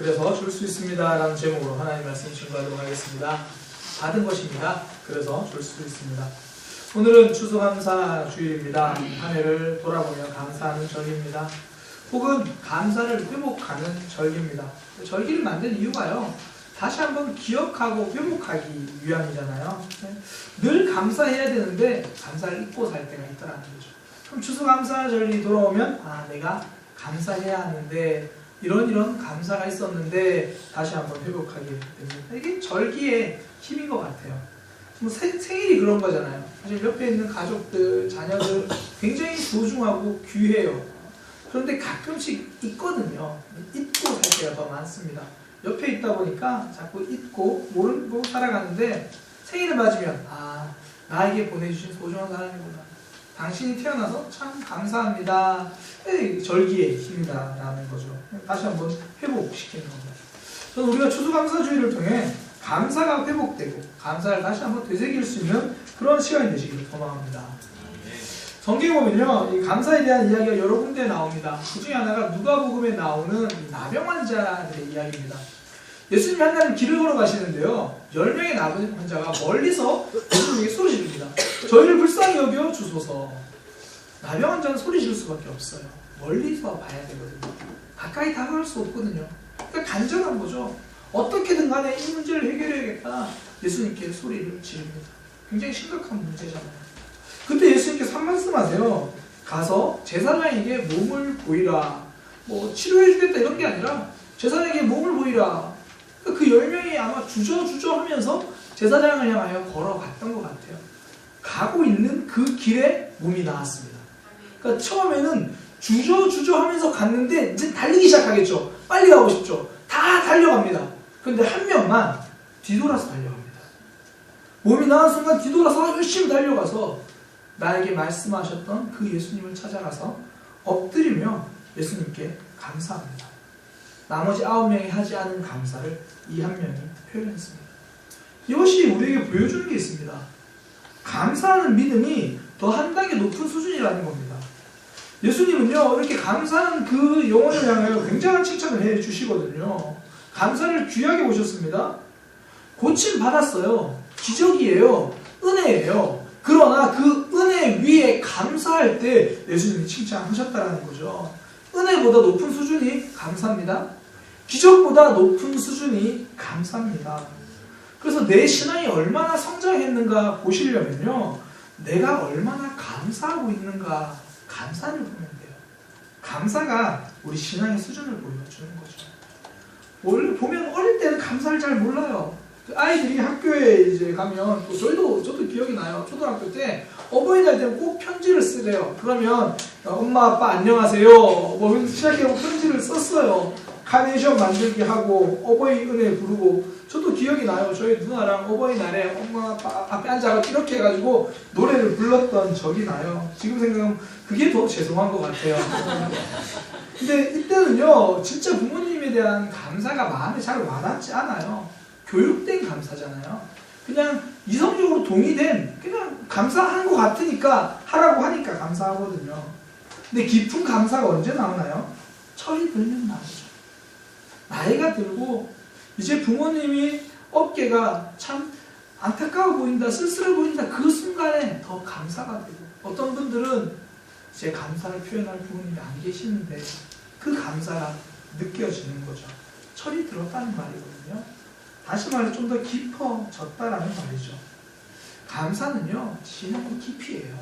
그래서 줄 수 있습니다 라는 제목으로 하나님 말씀 증거하도록 하겠습니다. 받은 것입니다. 그래서 줄 수 있습니다. 오늘은 추수감사 주일입니다. 한 해를 돌아보며 감사하는 절기입니다. 혹은 감사를 회복하는 절기입니다. 절기를 만든 이유가요, 다시 한번 기억하고 회복하기 위함이잖아요. 늘 감사해야 되는데 감사를 잊고 살 때가 있더라는 거죠. 그럼 추수감사 절기 돌아오면 내가 감사해야 하는데 이런 감사가 있었는데 다시 한번 회복하게 됩니다. 이게 절기의 힘인 것 같아요. 뭐 생일이 그런 거잖아요. 사실 옆에 있는 가족들, 자녀들 굉장히 소중하고 귀해요. 그런데 가끔씩 있거든요. 잊고 살 때가 더 많습니다. 옆에 있다 보니까 자꾸 잊고 모르고 살아가는데 생일을 맞으면 나에게 보내주신 소중한 사람이구나. 당신이 태어나서 참 감사합니다. 절기의 힘이다라는 거죠. 다시 한번 회복시키는 겁니다. 저는 우리가 추수감사주의를 통해 감사가 회복되고 감사를 다시 한번 되새길 수 있는 그런 시간이 되시기를 소망합니다. 성경에 보면요, 이 감사에 대한 이야기가 여러 군데 나옵니다. 그 중에 하나가 누가복음에 나오는 나병 환자들의 이야기입니다. 예수님이 한 날 길을 걸어 가시는데요, 10명의 나병 환자가 멀리서 예수님에게 소리 지릅니다. 저희를 불쌍히 여겨 주소서. 나병 환자는 소리 지를 수밖에 없어요. 멀리서 봐야 되거든요. 가까이 다가갈 수 없거든요. 그러니까 간절한 거죠. 어떻게든 간에 이 문제를 해결해야겠다. 예수님께 소리를 지릅니다. 굉장히 심각한 문제잖아요. 그때 예수님께서 한 말씀하세요. 가서 제사장에게 몸을 보이라. 뭐 치료해주겠다 이런 게 아니라 제사장에게 몸을 보이라. 그 10명이 아마 주저주저 하면서 제사장을 향하여 걸어갔던 것 같아요. 가고 있는 그 길에 몸이 나았습니다. 그러니까 처음에는 주저주저 하면서 갔는데 이제 달리기 시작하겠죠. 빨리 가고 싶죠. 다 달려갑니다. 그런데 한 명만 뒤돌아서 달려갑니다. 몸이 나은 순간 뒤돌아서 열심히 달려가서 나에게 말씀하셨던 그 예수님을 찾아가서 엎드리며 예수님께 감사합니다. 나머지 9명이 하지 않은 감사를 이 한 명이 표현했습니다. 이것이 우리에게 보여주는 게 있습니다. 감사하는 믿음이 더 한 단계 높은 수준이라는 겁니다. 예수님은요, 이렇게 감사하는 그 영혼을 향하여 굉장한 칭찬을 해 주시거든요. 감사를 귀하게 보셨습니다. 고침 받았어요. 기적이에요. 은혜예요. 그러나 그 은혜 위에 감사할 때 예수님이 칭찬하셨다는 거죠. 은혜보다 높은 수준이 감사입니다. 기적보다 높은 수준이 감사입니다. 그래서 내 신앙이 얼마나 성장했는가 보시려면요, 내가 얼마나 감사하고 있는가 감사를 보면 돼요. 감사가 우리 신앙의 수준을 보여주는 거죠. 원래 보면 어릴 때는 감사를 잘 몰라요. 아이들이 학교에 이제 가면, 저도 기억이 나요. 초등학교 때 어버이날 때는 꼭 편지를 쓰래요. 그러면 엄마 아빠 안녕하세요 뭐 시작해서 편지를 썼어요. 카네이션 만들기 하고 어버이 은혜 부르고. 저도 기억이 나요. 저희 누나랑 어버이날에 엄마 아빠 앞에 앉아서 이렇게 해가지고 노래를 불렀던 적이 나요. 지금 생각하면 그게 더 죄송한 것 같아요. 근데 이때는요, 진짜 부모님에 대한 감사가 마음에 잘 와닿지 않아요. 교육된 감사잖아요. 그냥 이성적으로 동의된, 그냥 감사한 것 같으니까 하라고 하니까 감사하거든요. 근데 깊은 감사가 언제 나오나요? 철이 들면 나오죠. 나이가 들고 이제 부모님이 어깨가 참 안타까워 보인다, 쓸쓸해 보인다, 그 순간에 더 감사가 되고, 어떤 분들은 제 감사를 표현할 부모님이 안 계시는데 그 감사가 느껴지는 거죠. 철이 들었다는 말이거든요. 다시 말해 좀 더 깊어졌다라는 말이죠. 감사는요, 신앙의 깊이에요.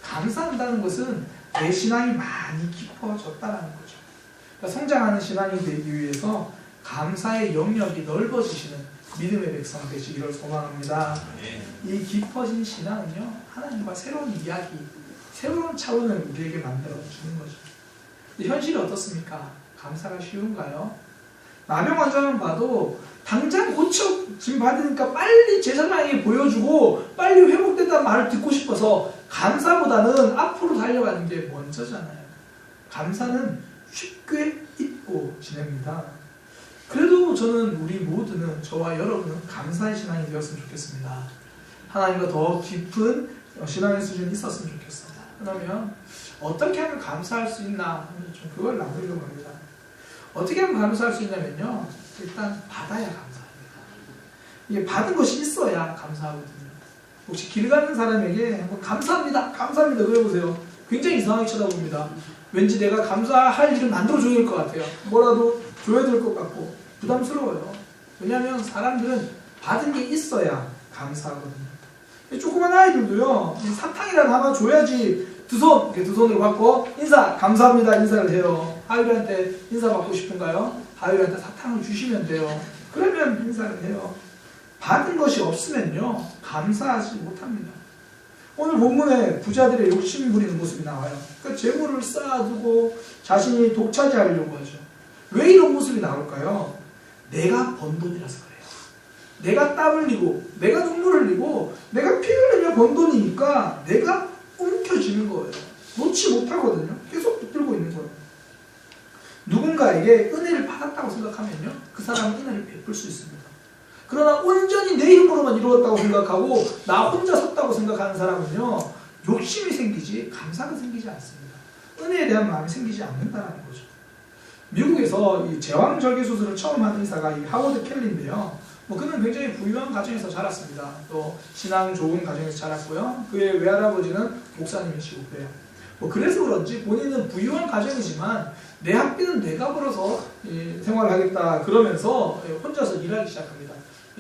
감사한다는 것은 내 신앙이 많이 깊어졌다라는 거죠. 그러니까 성장하는 신앙이 되기 위해서 감사의 영역이 넓어지시는 믿음의 백성 되시기를 소망합니다. 이 깊어진 신앙은요, 하나님과 새로운 이야기, 새로운 차원을 우리에게 만들어 주는 거죠. 현실이 어떻습니까? 감사가 쉬운가요? 나병 환자만 봐도 당장 고쳐짐 받으니까 빨리 제사장에게 보여주고 빨리 회복됐다는 말을 듣고 싶어서 감사보다는 앞으로 달려가는 게 먼저잖아요. 감사는 쉽게 잊고 지냅니다. 그래도 저는 우리 모두는, 저와 여러분은 감사의 신앙이 되었으면 좋겠습니다. 하나님과 더 깊은 신앙의 수준이 있었으면 좋겠습니다. 그러면 어떻게 하면 감사할 수 있나, 좀 그걸 나누려고 합니다. 어떻게 하면 감사할 수 있냐면요. 일단 받아야 감사합니다. 이게 받은 것이 있어야 감사하거든요. 혹시 길 가는 사람에게 한번 감사합니다. 감사합니다. 그래보세요. 굉장히 이상하게 쳐다봅니다. 왠지 내가 감사할 일을 만들어줘야 될 것 같아요. 뭐라도 줘야 될 것 같고 부담스러워요. 왜냐하면 사람들은 받은 게 있어야 감사하거든요. 조그만 아이들도요. 사탕이라도 하나 줘야지 두 손으로 받고 인사, 감사합니다 인사를 해요. 하율이한테 인사 받고 싶은가요? 하율이한테 사탕을 주시면 돼요. 그러면 인사를 해요. 받은 것이 없으면요. 감사하지 못합니다. 오늘 본문에 부자들의 욕심 부리는 모습이 나와요. 그러니까 재물을 쌓아두고 자신이 독차지하려고 하죠. 왜 이런 모습이 나올까요? 내가 번 돈이라서 그래요. 내가 땀 흘리고 내가 눈물 흘리고 내가 피 흘리며 번 돈이니까 내가 움켜쥐는 거예요. 놓지 못하거든요. 계속 붙들고 있는 거예요. 누군가에게 은혜를 받았다고 생각하면요. 그 사람은 은혜를 베풀 수 있습니다. 그러나 온전히 내 힘으로만 이루었다고 생각하고 나 혼자 섰다고 생각하는 사람은요. 욕심이 생기지 감사가 생기지 않습니다. 은혜에 대한 마음이 생기지 않는다는 거죠. 미국에서 이 제왕절개수술을 처음 한 의사가 이 하워드 켈리인데요. 그는 굉장히 부유한 가정에서 자랐습니다. 또 신앙 좋은 가정에서 자랐고요. 그의 외할아버지는 목사님이시고 그래요. 그래서 그런지 본인은 부유한 가정이지만 내 학비는 내가 벌어서 생활을 하겠다 그러면서 혼자서 일하기 시작합니다.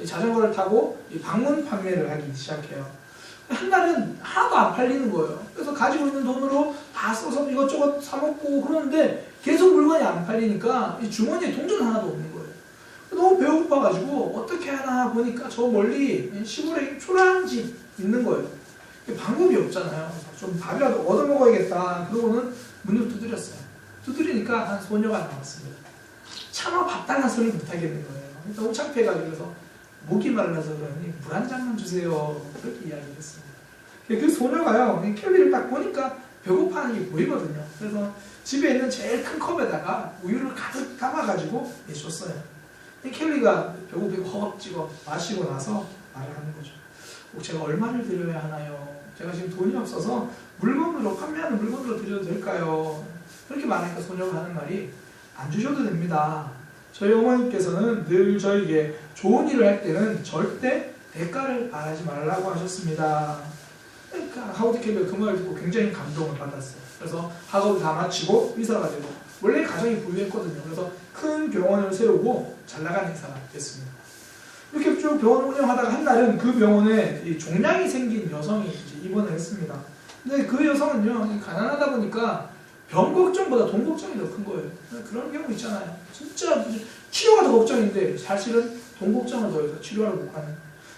자전거를 타고 방문 판매를 하기 시작해요. 한날은 하나도 안 팔리는 거예요. 그래서 가지고 있는 돈으로 다 써서 이것저것 사먹고 그러는데 계속 물건이 안 팔리니까 이 주머니에 동전 하나도 없는 거예요. 너무 배고파가지고 어떻게 하나 보니까 저 멀리 시골에 초라한 집 있는 거예요. 방법이 없잖아요. 좀 밥이라도 얻어먹어야겠다. 그러고는 문을 두드렸어요. 두드리니까 한 소녀가 나왔습니다. 차마 밥 달라는 소리를 못하겠는 거예요. 너무 창피해가지고 그래서 목이 말라서 그러니 물 한 잔만 주세요. 그렇게 이야기를 했습니다. 그 소녀가요. 켈리를 딱 보니까 배고파하는 게 보이거든요. 그래서 집에 있는 제일 큰 컵에다가 우유를 가득 담아가지고 줬어요. 켈리가 배고프게 허겁지겁 마시고 나서 말을 하는 거죠. 제가 얼마를 드려야 하나요? 제가 지금 돈이 없어서 물건으로 판매하는 물건으로 드려도 될까요? 그렇게 말하니까 소녀가 하는 말이 안 주셔도 됩니다. 저희 어머니께서는 늘 저에게 좋은 일을 할 때는 절대 대가를 바라지 말라고 하셨습니다. 그러니까 하워드 켈리가 그 말을 듣고 굉장히 감동을 받았어요. 그래서 학업을 다 마치고 의사가 되고 원래 가정이 부유했거든요. 그래서 큰 병원을 세우고 잘나가는 의사가 됐습니다. 이렇게 쭉 병원을 운영하다가 한날은 그 병원에 종양이 생긴 여성이 입원을 했습니다. 근데 그 여성은요, 가난하다 보니까 병 걱정보다 돈 걱정이 더 큰 거예요. 그런 경우 있잖아요. 진짜 치료가 더 걱정인데 사실은 돈 걱정을 더해서 치료를 못 하는.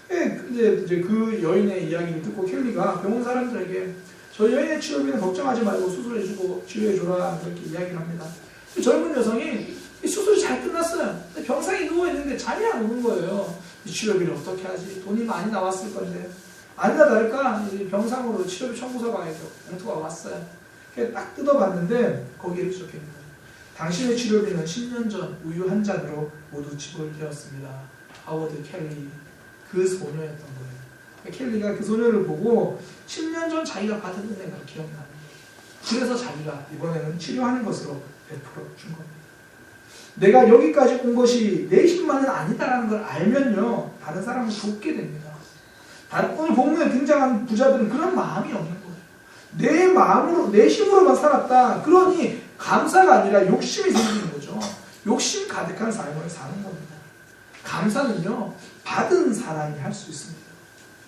근데 이제 그 여인의 이야기를 듣고 켈리가 병원 사람들에게 저 여인의 치료비는 걱정하지 말고 수술해주고 치료해줘라 그렇게 이야기를 합니다. 젊은 여성이 이 수술이 잘 끝났어요. 근데 병상에 누워있는데 잠이 안 오는 거예요. 이 치료비를 어떻게 하지? 돈이 많이 나왔을 건데. 아니나 다를까 병상으로 치료비 청구서가 봉투가 왔어요. 딱 뜯어봤는데 거기에 이렇게 적혀있는 거예요. 당신의 치료비는 10년 전 우유 한 잔으로 모두 지불되었습니다. 하워드 켈리, 그 소녀였던 거예요. 켈리가 그 소녀를 보고 10년 전 자기가 받은 은혜가 기억나는 거예요. 그래서 자기가 이번에는 치료하는 것으로 베풀어 준 겁니다. 내가 여기까지 온 것이 내 힘만은 아니다라는 걸 알면요, 다른 사람을 돕게 됩니다. 오늘 본문에 등장한 부자들은 그런 마음이 없는 거예요. 내 마음으로, 내 힘으로만 살았다. 그러니 감사가 아니라 욕심이 생기는 거죠. 욕심 가득한 삶을 사는 겁니다. 감사는요, 받은 사람이 할 수 있습니다.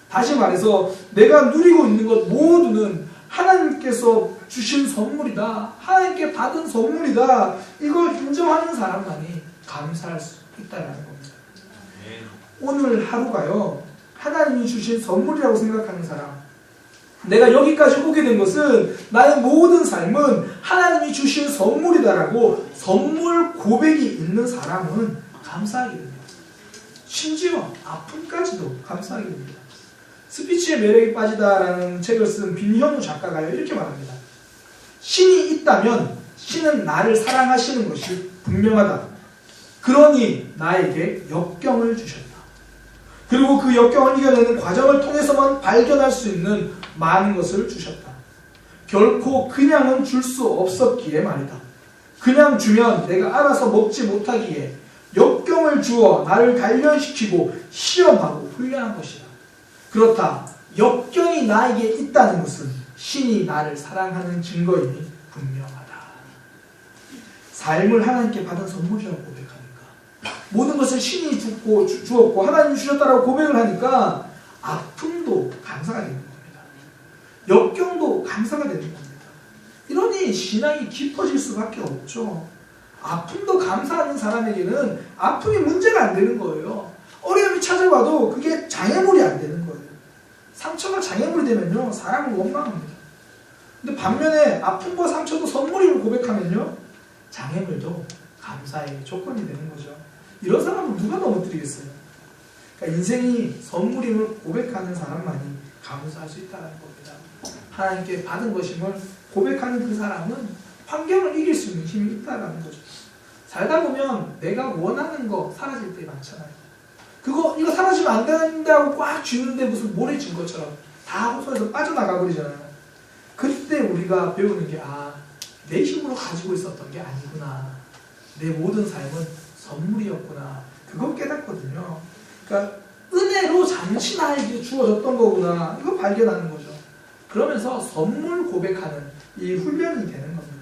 다시 말해서 내가 누리고 있는 것 모두는 하나님께서 주신 선물이다. 하나님께 받은 선물이다. 이걸 인정하는 사람만이 감사할 수 있다는 겁니다. 오늘 하루가요, 하나님이 주신 선물이라고 생각하는 사람, 내가 여기까지 오게 된 것은 나의 모든 삶은 하나님이 주신 선물이다라고 선물 고백이 있는 사람은 감사하게 됩니다. 심지어 아픔까지도 감사하게 됩니다. 스피치의 매력에 빠지다라는 책을 쓴 빈현우 작가가요, 이렇게 말합니다. 신이 있다면 신은 나를 사랑하시는 것이 분명하다. 그러니 나에게 역경을 주셨다. 그리고 그 역경을 이겨내는 과정을 통해서만 발견할 수 있는 많은 것을 주셨다. 결코 그냥은 줄 수 없었기에 말이다. 그냥 주면 내가 알아서 먹지 못하기에 역경을 주어 나를 단련시키고 시험하고 훈련한 것이다. 그렇다. 역경이 나에게 있다는 것은 신이 나를 사랑하는 증거이니 분명하다. 삶을 하나님께 받은 선물이라고 고백하니까, 모든 것을 신이 주었고 하나님이 주셨다라고 고백을 하니까 아픔도 감사가 되는 겁니다. 역경도 감사가 되는 겁니다. 이러니 신앙이 깊어질 수밖에 없죠. 아픔도 감사하는 사람에게는 아픔이 문제가 안 되는 거예요. 어려움이 찾아와도 그게 장애물이 안 되는 거예요. 상처가 장애물이 되면요, 사람을 원망합니다. 근데 반면에 아픔과 상처도 선물임을 고백하면요, 장애물도 감사의 조건이 되는 거죠. 이런 사람은 누가 넘어뜨리겠어요? 그러니까 인생이 선물임을 고백하는 사람만이 감사할 수 있다는 겁니다. 하나님께 받은 것임을 고백하는 그 사람은 환경을 이길 수 있는 힘이 있다는 거죠. 살다 보면 내가 원하는 거 사라질 때 많잖아요. 이거 사라지면 안 된다고 꽉 쥐는데 무슨 모래 진 것처럼 다 손에서 빠져나가 버리잖아요. 그때 우리가 배우는 게, 내 힘으로 가지고 있었던 게 아니구나. 내 모든 삶은 선물이었구나. 그거 깨닫거든요. 그러니까 은혜로 잠시 나에게 주어졌던 거구나. 이거 발견하는 거죠. 그러면서 선물 고백하는 이 훈련이 되는 겁니다.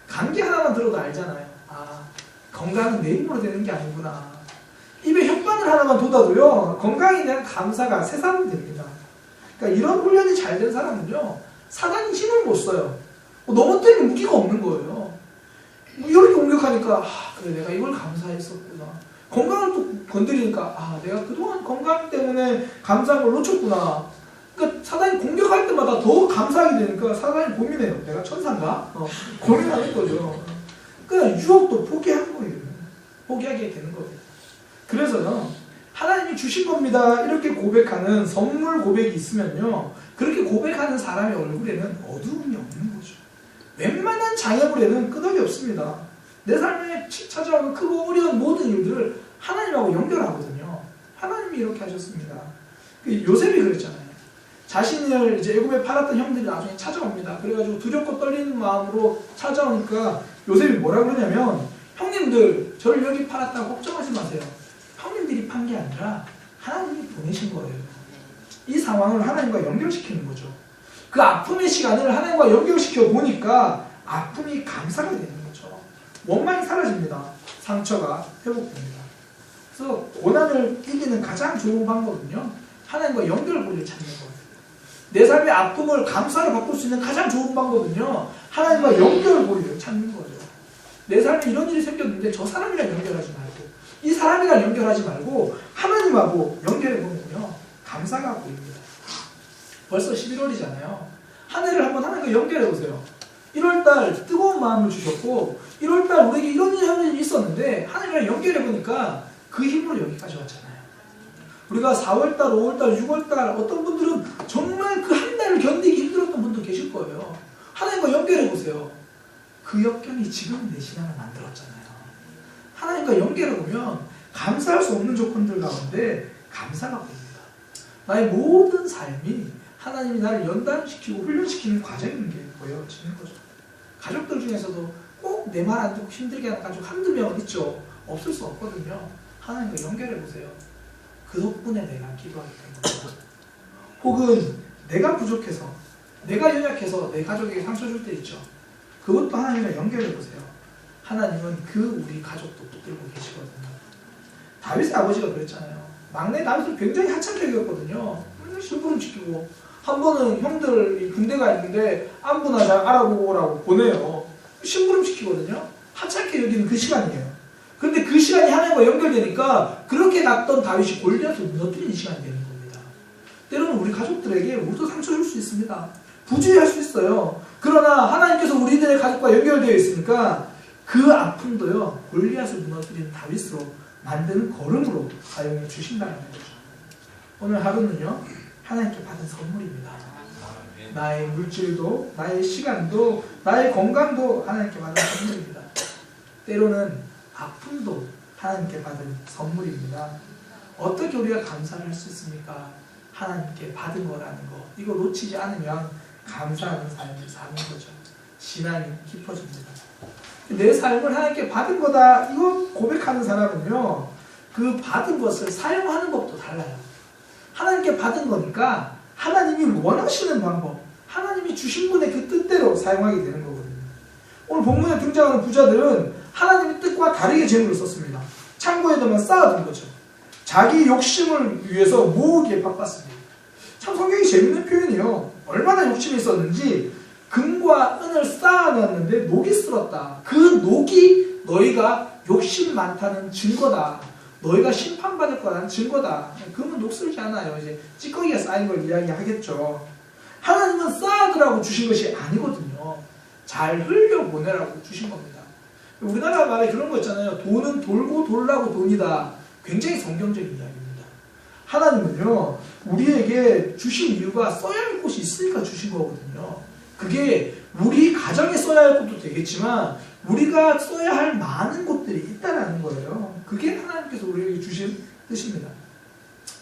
감기 하나만 들어도 알잖아요. 건강은 내 힘으로 되는 게 아니구나. 입에 혓바늘 하나만 돋아도요, 건강에 대한 감사가 새삼이 됩니다. 그러니까 이런 훈련이 잘 된 사람은요, 사단이 힘을 못 써요. 넘어뜨리는 무기가 없는 거예요. 이렇게 공격하니까, 그래, 내가 이걸 감사했었구나. 건강을 또 건드리니까, 내가 그동안 건강 때문에 감사한 걸 놓쳤구나. 그러니까 사단이 공격할 때마다 더 감사하게 되니까 사단이 고민해요. 내가 천사인가? 고민하는 거죠. 그냥 유혹도 포기한 거예요. 포기하게 되는 거예요. 그래서요, 하나님이 주신 겁니다. 이렇게 고백하는 선물 고백이 있으면요, 그렇게 고백하는 사람의 얼굴에는 어두움이 없는 거죠. 웬만한 장애물에는 끄덕이 없습니다. 내 삶에 찾아오는 크고 어려운 모든 일들을 하나님하고 연결하거든요. 하나님이 이렇게 하셨습니다. 요셉이 그랬잖아요. 자신을 이제 애굽에 팔았던 형들이 나중에 찾아옵니다. 그래가지고 두렵고 떨리는 마음으로 찾아오니까 요셉이 뭐라 그러냐면, 형님들, 저를 여기 팔았다고 걱정하지 마세요. 형님들이 판 게 아니라 하나님이 보내신 거예요. 이 상황을 하나님과 연결시키는 거죠. 그 아픔의 시간을 하나님과 연결시켜 보니까 아픔이 감사가 되는 거죠. 원망이 사라집니다. 상처가 회복됩니다. 그래서 고난을 이기는 가장 좋은 방법은요, 하나님과 연결고리를 찾는 거예요. 내 삶의 아픔을 감사로 바꿀 수 있는 가장 좋은 방법은요, 하나님과 연결고리를 찾는 거죠. 내 삶에 이런 일이 생겼는데 저 사람이랑 연결하지 말고, 이 사람이랑 연결하지 말고 하나님하고 연결해보면요, 감사가 보입니다. 벌써 11월이잖아요. 한 해를 한번 하나님과 연결해보세요. 1월달 뜨거운 마음을 주셨고, 1월달 우리에게 이런 일이 있었는데 하나님이랑 연결해보니까 그 힘으로 여기까지 왔잖아요. 우리가 4월달, 5월달, 6월달, 어떤 분들은 정말 그 한 달을 견디기 힘들었던 분도 계실 거예요. 하나님과 연결해보세요. 그 역경이 지금 내 신앙을 만들었잖아요. 하나님과 연결해보면 감사할 수 없는 조건들 가운데 감사가 보입니다. 나의 모든 삶이 하나님이 나를 연단시키고 훈련시키는 과정인 게 보여지는 거죠. 가족들 중에서도 꼭 내 말 안 듣고 힘들게 하는 가족 한두 명 있죠. 없을 수 없거든요. 하나님과 연결해보세요. 그 덕분에 내가 기도하게 된 거죠. 혹은 내가 부족해서, 내가 연약해서 내 가족에게 상처 줄 때 있죠. 그것도 하나님과 연결해보세요. 하나님은 그 우리 가족도 붙들고 계시거든요. 다윗의 아버지가 그랬잖아요. 막내 다윗은 굉장히 하찮게 여겼거든요. 심부름 지키고, 한 번은 형들이 군대가 있는데 안부나 잘 알아보고 오라고 보내요. 심부름 시키거든요. 하찮게 여기는 그 시간이에요. 그런데 그 시간이 하나님과 연결되니까 그렇게 났던 다윗이 골리앗을 무너뜨리는 시간이 되는 겁니다. 때로는 우리 가족들에게 우리도 상처 줄 수 있습니다. 부주의할 수 있어요. 그러나 하나님께서 우리들의 가족과 연결되어 있으니까 그 아픔도요, 골리앗을 무너뜨리는 다윗으로 만드는 걸음으로 사용해 주신다는 거죠. 오늘 하루는요, 하나님께 받은 선물입니다. 나의 물질도, 나의 시간도, 나의 건강도 하나님께 받은 선물입니다. 때로는 아픔도 하나님께 받은 선물입니다. 어떻게 우리가 감사를 할 수 있습니까? 하나님께 받은 거라는 거, 이거 놓치지 않으면 감사하는 삶을 사는 거죠. 신앙이 깊어집니다. 내 삶을 하나님께 받은 거다 이거 고백하는 사람은요, 그 받은 것을 사용하는 법도 달라요. 하나님께 받은 거니까 하나님이 원하시는 방법, 하나님이 주신 분의 그 뜻대로 사용하게 되는 거거든요. 오늘 본문에 등장하는 부자들은 하나님의 뜻과 다르게 재물을 썼습니다. 창고에다만 쌓아둔 거죠. 자기 욕심을 위해서 모으기에 바빴습니다. 참 성경이 재밌는 표현이에요. 얼마나 욕심이 있었는지 금과 은을 쌓아놨는데 녹이 슬었다. 그 녹이 너희가 욕심 많다는 증거다. 너희가 심판받을 거라는 증거다. 금은 녹슬지 않아요. 이제 찌꺼기가 쌓인 걸 이야기하겠죠. 하나님은 쌓아두라고 주신 것이 아니거든요. 잘 흘려보내라고 주신 겁니다. 우리나라 말에 그런 거 있잖아요. 돈은 돌고 돌라고 돈이다. 굉장히 성경적인 이야기입니다. 하나님은요, 우리에게 주신 이유가 써야 할 곳이 있으니까 주신 거거든요. 그게 우리 가정에 써야 할 것도 되겠지만 우리가 써야 할 많은 곳들이 있다는 거예요. 그게 하나님께서 우리에게 주신 뜻입니다.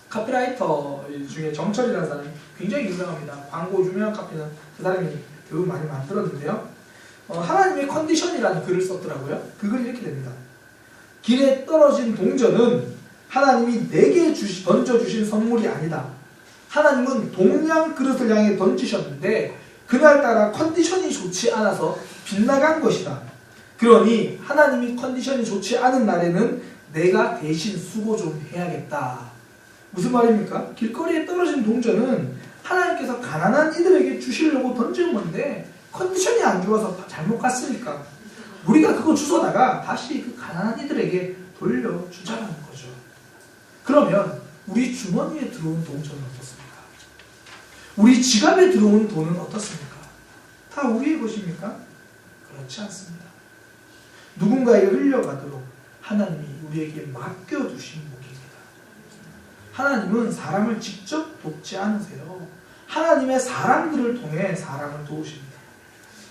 카피라이터 중에 정철이라는 사람이 굉장히 유명합니다. 광고 유명한 카피는 그 사람이 교육 많이 만들었는데요. 하나님의 컨디션이라는 글을 썼더라고요. 그 글이 이렇게 됩니다. 길에 떨어진 동전은 하나님이 내게 던져주신 선물이 아니다. 하나님은 동양 그릇을 향해 던지셨는데 그날따라 컨디션이 좋지 않아서 빗나간 것이다. 그러니 하나님이 컨디션이 좋지 않은 날에는 내가 대신 수고 좀 해야겠다. 무슨 말입니까? 길거리에 떨어진 동전은 하나님께서 가난한 이들에게 주시려고 던진 건데 컨디션이 안 좋아서 잘못 갔으니까 우리가 그거 주워다가 다시 그 가난한 이들에게 돌려주자는 거죠. 그러면 우리 주머니에 들어온 동전은 어떻습니까? 우리 지갑에 들어온 돈은 어떻습니까? 다 우리의 것입니까? 그렇지 않습니다. 누군가에게 흘려가도록 하나님이 우리에게 맡겨두신 목입니다. 하나님은 사람을 직접 돕지 않으세요. 하나님의 사람들을 통해 사람을 도우십니다.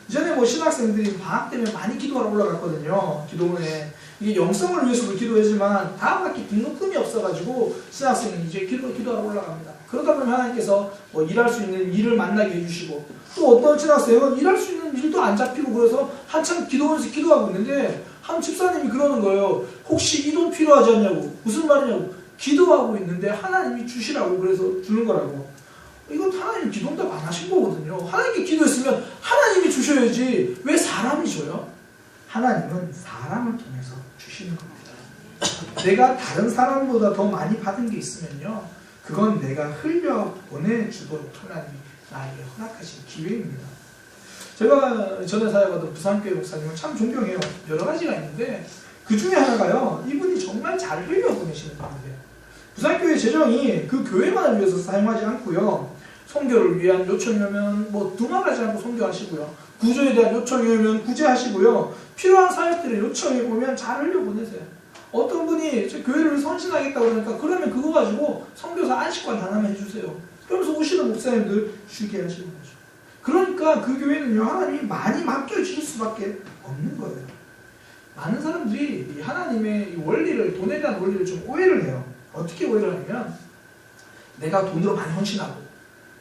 이전에 신학생들이 방학 때문에 많이 기도하러 올라갔거든요. 기도원에. 이게 영성을 위해서도 기도하지만 다음 학기 등록금이 없어가지고 신학생이 이제 기도하러 올라갑니다. 그러다 보면 하나님께서 일할 수 있는 일을 만나게 해주시고 또 어떤 신학생은 일할 수 있는 일도 안 잡히고 그래서 한참 기도원에서 기도하고 있는데 한 집사님이 그러는 거예요. 혹시 이 돈 필요하지 않냐고. 무슨 말이냐고. 기도하고 있는데 하나님이 주시라고 그래서 주는 거라고. 이건 하나님 기도응답 안 하신 거거든요. 하나님께 기도했으면 하나님이 주셔야지 왜 사람이 줘요? 하나님은 사람을 통해서 주시는 겁니다. 내가 다른 사람보다 더 많이 받은 게 있으면요, 그건 내가 흘려 보내주도록 하나님이 나에게 허락하신 기회입니다. 제가 전에 사역하던 부산교회 목사님을 참 존경해요. 여러 가지가 있는데 그 중에 하나가요, 이분이 정말 잘 흘려 보내시는 분이에요. 부산교회 재정이 그 교회만을 위해서 사용하지 않고요, 선교를 위한 요청이 오면 두말하지 않고 선교하시고요, 구조에 대한 요청이 오면 구제하시고요, 필요한 사역들의 요청이 오면 잘 흘려보내세요. 어떤 분이 교회를 선신하겠다고 그러니까 그러면 그거 가지고 선교사 안식관 하나만 해주세요. 그러면서 오시는 목사님들 쉬게 하시는 거죠. 그러니까 그 교회는요, 하나님이 많이 맡겨주실 수밖에 없는 거예요. 많은 사람들이 하나님의 원리를, 돈에 대한 원리를 좀 오해를 해요. 어떻게 오해를 하냐면, 내가 돈으로 많이 헌신하고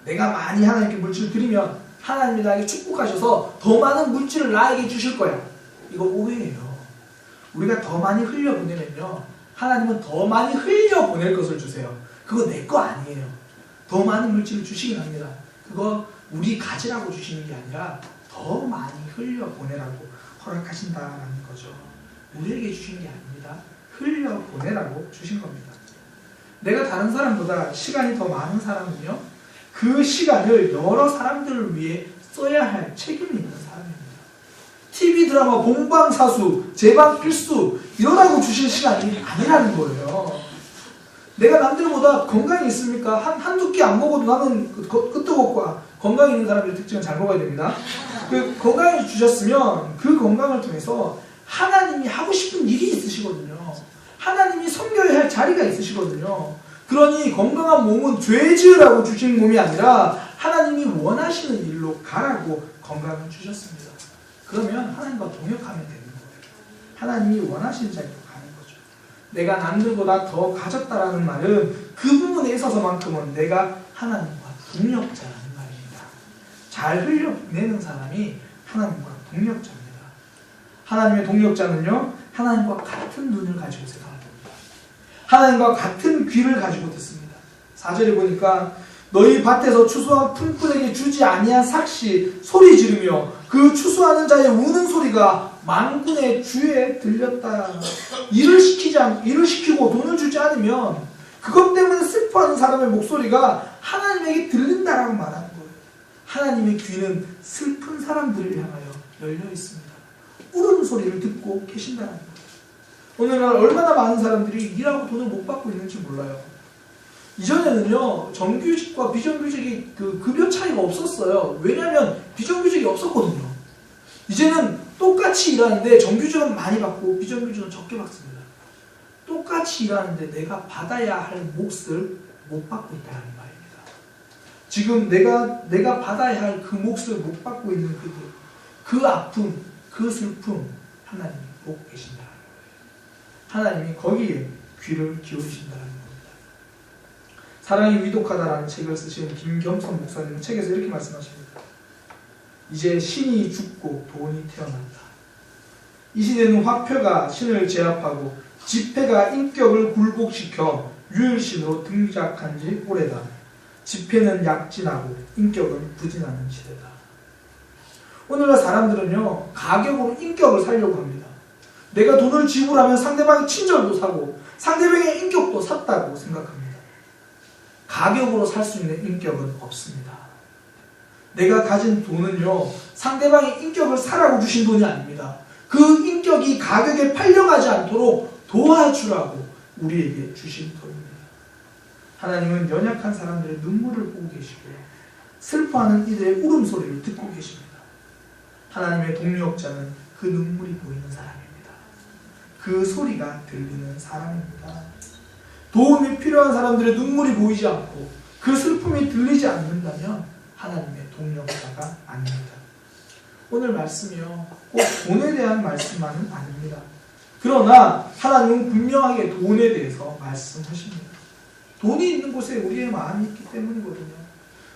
내가 많이 하나님께 물질을 드리면 하나님이 나에게 축복하셔서 더 많은 물질을 나에게 주실 거야. 이거 오해예요. 우리가 더 많이 흘려보내면요, 하나님은 더 많이 흘려보낼 것을 주세요. 그거 내 거 아니에요. 더 많은 물질을 주시긴 합니다. 그거 우리 가지라고 주시는 게 아니라 더 많이 흘려보내라고 허락하신다는 거죠. 우리에게 주신 게 아닙니다. 흘려보내라고 주신 겁니다. 내가 다른 사람보다 시간이 더 많은 사람은요, 그 시간을 여러 사람들을 위해 써야 할 책임이 있는 사람입니다. TV 드라마 본방사수, 재방필수 이러라고 주신 시간이 아니라는 거예요. 내가 남들보다 건강이 있습니까? 한두 끼 안 먹어도 나는 끄떡없고 건강이 있는 사람들의 특징은 잘 먹어야 됩니다. 그 건강을 주셨으면 그 건강을 통해서 하나님이 하고 싶은 일이 있으시거든요. 하나님이 섬겨야 할 자리가 있으시거든요. 그러니 건강한 몸은 죄 지으라고 주신 몸이 아니라 하나님이 원하시는 일로 가라고 건강을 주셨습니다. 그러면 하나님과 동역하면 되는 거예요. 하나님이 원하시는 자리로 가는 거죠. 내가 남들보다 더 가졌다라는 말은 그 부분에 있어서만큼은 내가 하나님과 동역자라는 말입니다. 잘 흘려보내는 사람이 하나님과 동역자입니다. 하나님의 동력자는요, 하나님과 같은 눈을 가지고 생각합니다. 하나님과 같은 귀를 가지고 듣습니다. 4절에 보니까 너희 밭에서 추수한 품꾼에게 주지 아니한 삭시 소리 지르며 그 추수하는 자의 우는 소리가 만군의 주에 들렸다. 일을 시키고 돈을 주지 않으면 그것 때문에 슬퍼하는 사람의 목소리가 하나님에게 들린다라고 말하는 거예요. 하나님의 귀는 슬픈 사람들을 향하여 열려 있습니다. 우는 소리를 듣고 계신다는 거예요. 오늘날 얼마나 많은 사람들이 일하고 돈을 못 받고 있는지 몰라요. 이전에는요, 정규직과 비정규직이 그 급여 차이가 없었어요. 왜냐하면 비정규직이 없었거든요. 이제는 똑같이 일하는데 정규직은 많이 받고 비정규직은 적게 받습니다. 똑같이 일하는데 내가 받아야 할 몫을 못 받고 있다는 말입니다. 지금 내가 받아야 할 그 몫을 못 받고 있는 그 아픔, 그 슬픔, 하나님이 보고 계신다는 거예요. 하나님이 거기에 귀를 기울이신다는 겁니다. 사랑이 위독하다라는 책을 쓰신 김겸선 목사님은 책에서 이렇게 말씀하십니다. 이제 신이 죽고 돈이 태어난다. 이 시대는 화폐가 신을 제압하고 지폐가 인격을 굴복시켜 유일신으로 등장한 지 오래다. 지폐는 약진하고 인격은 부진하는 시대다. 오늘날 사람들은요, 가격으로 인격을 살려고 합니다. 내가 돈을 지불하면 상대방의 친절도 사고 상대방의 인격도 샀다고 생각합니다. 가격으로 살 수 있는 인격은 없습니다. 내가 가진 돈은요, 상대방의 인격을 사라고 주신 돈이 아닙니다. 그 인격이 가격에 팔려가지 않도록 도와주라고 우리에게 주신 돈입니다. 하나님은 연약한 사람들의 눈물을 보고 계시고요, 슬퍼하는 이들의 울음소리를 듣고 계십니다. 하나님의 동력자는 그 눈물이 보이는 사람입니다. 그 소리가 들리는 사람입니다. 도움이 필요한 사람들의 눈물이 보이지 않고 그 슬픔이 들리지 않는다면 하나님의 동력자가 아닙니다. 오늘 말씀이요, 꼭 돈에 대한 말씀만은 아닙니다. 그러나 하나님은 분명하게 돈에 대해서 말씀하십니다. 돈이 있는 곳에 우리의 마음이 있기 때문이거든요.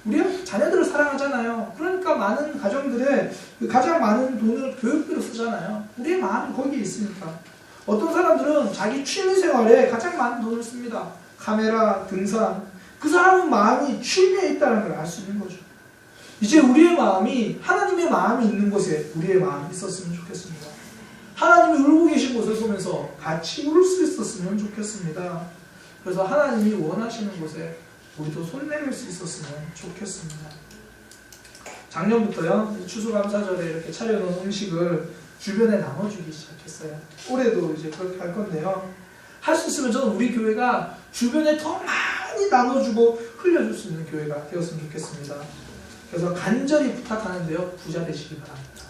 우리가 자녀들을 사랑하잖아요. 그러니까 많은 가정들에 가장 많은 돈을 교육비로 쓰잖아요. 우리의 마음이 거기에 있으니까. 어떤 사람들은 자기 취미생활에 가장 많은 돈을 씁니다. 카메라, 등산. 그 사람은 마음이 취미에 있다는 걸 알 수 있는 거죠. 이제 우리의 마음이, 하나님의 마음이 있는 곳에 우리의 마음이 있었으면 좋겠습니다. 하나님이 울고 계신 곳을 보면서 같이 울 수 있었으면 좋겠습니다. 그래서 하나님이 원하시는 곳에 우리도 손 내밀 수 있었으면 좋겠습니다. 작년부터요, 추수감사절에 이렇게 차려놓은 음식을 주변에 나눠주기 시작했어요. 올해도 이제 그렇게 할 건데요. 할 수 있으면 저는 우리 교회가 주변에 더 많이 나눠주고 흘려줄 수 있는 교회가 되었으면 좋겠습니다. 그래서 간절히 부탁하는데요, 부자 되시기 바랍니다.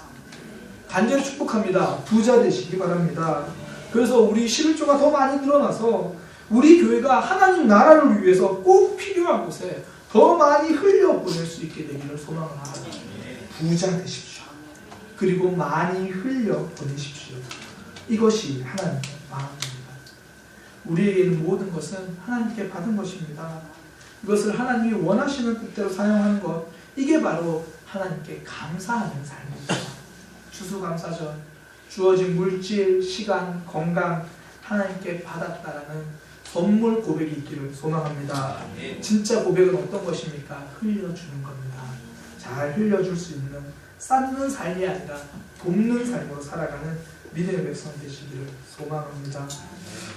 간절히 축복합니다. 부자 되시기 바랍니다. 그래서 우리 11조가 더 많이 늘어나서 우리 교회가 하나님 나라를 위해서 꼭 필요한 곳에 더 많이 흘려보낼 수 있게 되기를 소망을 합니다. 부자 되십시오. 그리고 많이 흘려보내십시오. 이것이 하나님의 마음입니다. 우리에게 있는 모든 것은 하나님께 받은 것입니다. 이것을 하나님이 원하시는 뜻대로 사용하는 것, 이게 바로 하나님께 감사하는 삶입니다. 추수감사절, 주어진 물질, 시간, 건강, 하나님께 받았다라는 선물 고백이 있기를 소망합니다. 진짜 고백은 어떤 것입니까? 흘려주는 겁니다. 잘 흘려줄 수 있는, 쌓는 삶이 아니라 돕는 삶으로 살아가는 믿음의 백성 되시기를 소망합니다.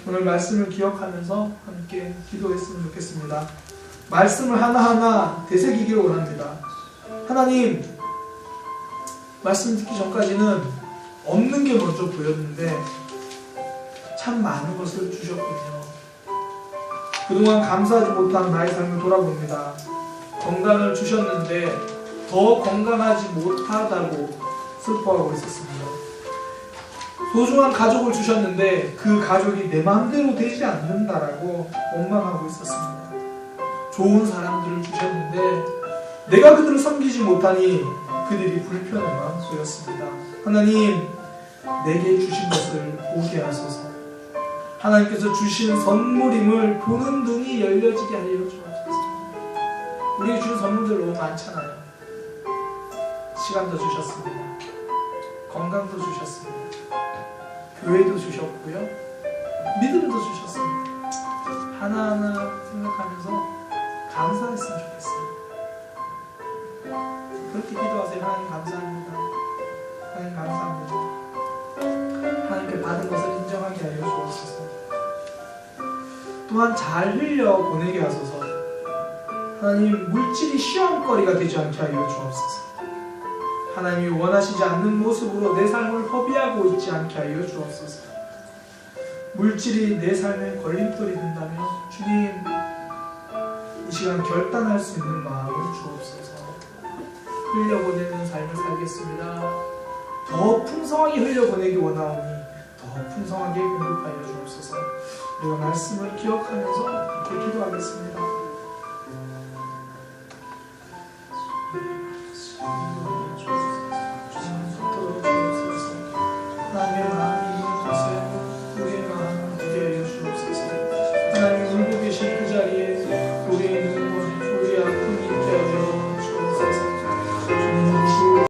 오늘 말씀을 기억하면서 함께 기도했으면 좋겠습니다. 말씀을 하나하나 되새기기를 원합니다. 하나님, 말씀 듣기 전까지는 없는 게 먼저 보였는데 참 많은 것을 주셨군요. 그동안 감사하지 못한 나의 삶을 돌아봅니다. 건강을 주셨는데 더 건강하지 못하다고 슬퍼하고 있었습니다. 소중한 가족을 주셨는데 그 가족이 내 마음대로 되지 않는다라고 원망하고 있었습니다. 좋은 사람들을 주셨는데 내가 그들을 섬기지 못하니 그들이 불편해만 보였습니다. 하나님, 내게 주신 것을 보게 하소서. 하나님께서 주신 선물임을 보는 눈이 열려지게 하여 주옵소서. 우리에게 주신 선물들 너무 많잖아요. 시간도 주셨습니다. 건강도 주셨습니다. 교회도 주셨고요. 믿음도 주셨습니다. 하나하나 생각하면서 감사했으면 좋겠어요. 그렇게 기도하세요. 하나님 감사합니다. 하나님 감사합니다. 하나님께 받은 것을 인정하게 하여 주옵소서. 또한 잘 흘려 보내게 하소서. 하나님 물질이 시험거리가 되지 않게 하여 주옵소서. 하나님이 원하시지 않는 모습으로 내 삶을 허비하고 있지 않게 하여 주옵소서. 물질이 내 삶의 걸림돌이 된다면 주님 이 시간 결단할 수 있는 마음을 주옵소서. 흘려보내는 삶을 살겠습니다. 더 풍성하게 흘려보내기 원하오니 더 풍성하게 공급하여 주옵소서. 우리가 말씀을 기억하면서 이렇게 기도하겠습니다.